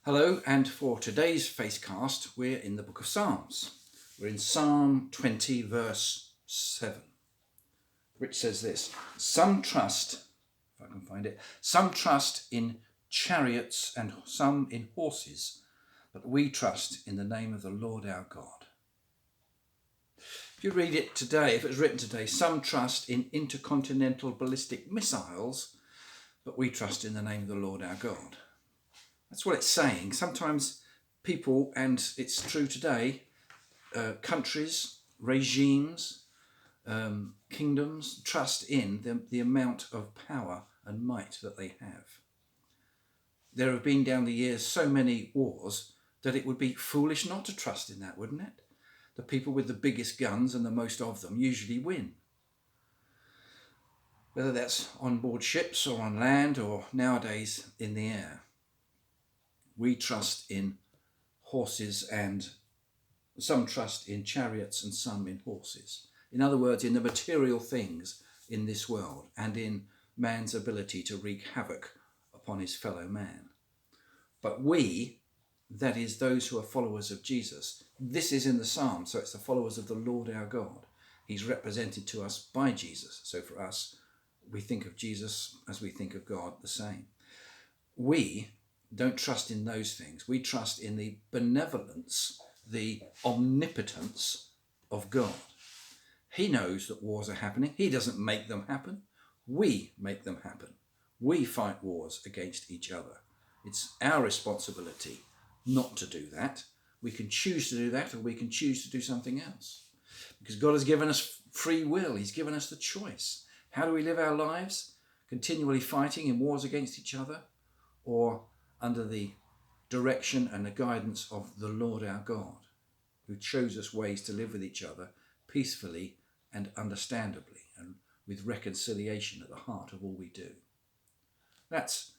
Hello, and for today's Facecast, we're in the book of Psalms. We're in Psalm 20, verse 7, which says this: Some trust, if I can find it, some trust in chariots and some in horses, but we trust in the name of the Lord our God. If you read it today, if it was written today, some trust in intercontinental ballistic missiles, but we trust in the name of the Lord our God. That's what it's saying. Sometimes people, and it's true today, countries, regimes, kingdoms trust in the amount of power and might that they have. There have been down the years so many wars that it would be foolish not to trust in that, wouldn't it? The people with the biggest guns and the most of them usually win. Whether that's on board ships or on land or nowadays in the air. We trust in horses, and some trust in chariots and some in horses. In other words, in the material things in this world and in man's ability to wreak havoc upon his fellow man. But we, that is those who are followers of Jesus, this is in the Psalm, so it's the followers of the Lord our God. He's represented to us by Jesus. So for us, we think of Jesus as we think of God the same. We don't trust in those things. We trust in the benevolence, the omnipotence of God. He knows that wars are happening. He doesn't make them happen. We make them happen. We fight wars against each other. It's our responsibility not to do that. We can choose to do that, or we can choose to do something else. Because God has given us free will. He's given us the choice. How do we live our lives? Continually fighting in wars against each other, or under the direction and the guidance of the Lord our God, who shows us ways to live with each other peacefully and understandably, and with reconciliation at the heart of all we do. That's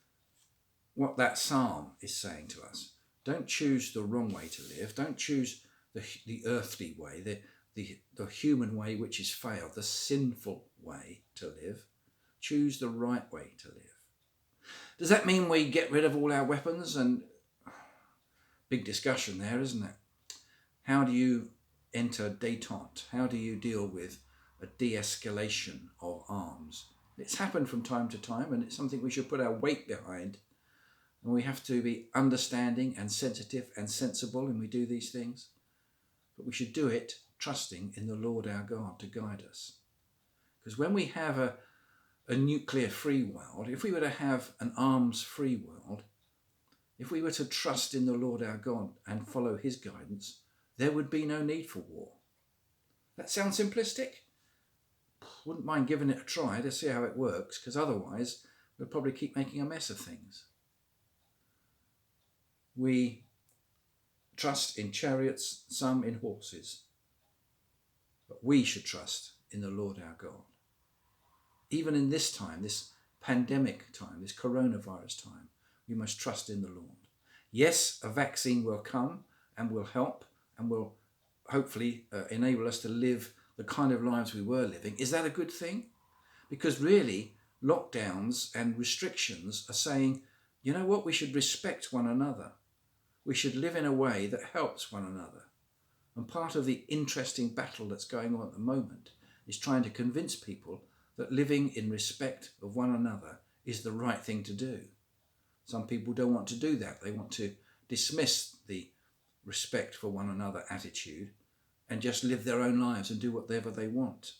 what that psalm is saying to us. Don't choose the wrong way to live. Don't choose the earthly way, the human way which is failed, the sinful way to live. Choose the right way to live. Does that mean we get rid of all our weapons? And big discussion there, isn't it? How do you enter détente? How do you deal with a de-escalation of arms? It's happened from time to time, and it's something we should put our weight behind. And we have to be understanding and sensitive and sensible when we do these things. But we should do it trusting in the Lord our God to guide us. Because when we have a nuclear-free world, if we were to have an arms-free world, if we were to trust in the Lord our God and follow his guidance, there would be no need for war. That sounds simplistic? Wouldn't mind giving it a try to see how it works, because otherwise we'll probably keep making a mess of things. We trust in chariots, some in horses, but we should trust in the Lord our God. Even in this time, this pandemic time, this coronavirus time, we must trust in the Lord. Yes, a vaccine will come and will help and will hopefully enable us to live the kind of lives we were living. Is that a good thing? Because really, lockdowns and restrictions are saying, you know what, we should respect one another. We should live in a way that helps one another. And part of the interesting battle that's going on at the moment is trying to convince people that living in respect of one another is the right thing to do. Some people don't want to do that. They want to dismiss the respect for one another attitude and just live their own lives and do whatever they want.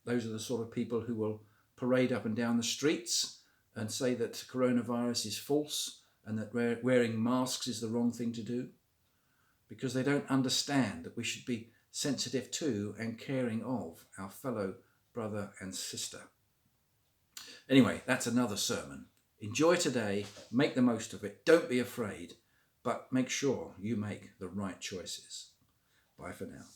Those are the sort of people who will parade up and down the streets and say that coronavirus is false and that wearing masks is the wrong thing to do, because they don't understand that we should be sensitive to and caring of our fellow brother and sister. Anyway, that's another sermon. Enjoy today, make the most of it, don't be afraid, but make sure you make the right choices. Bye for now.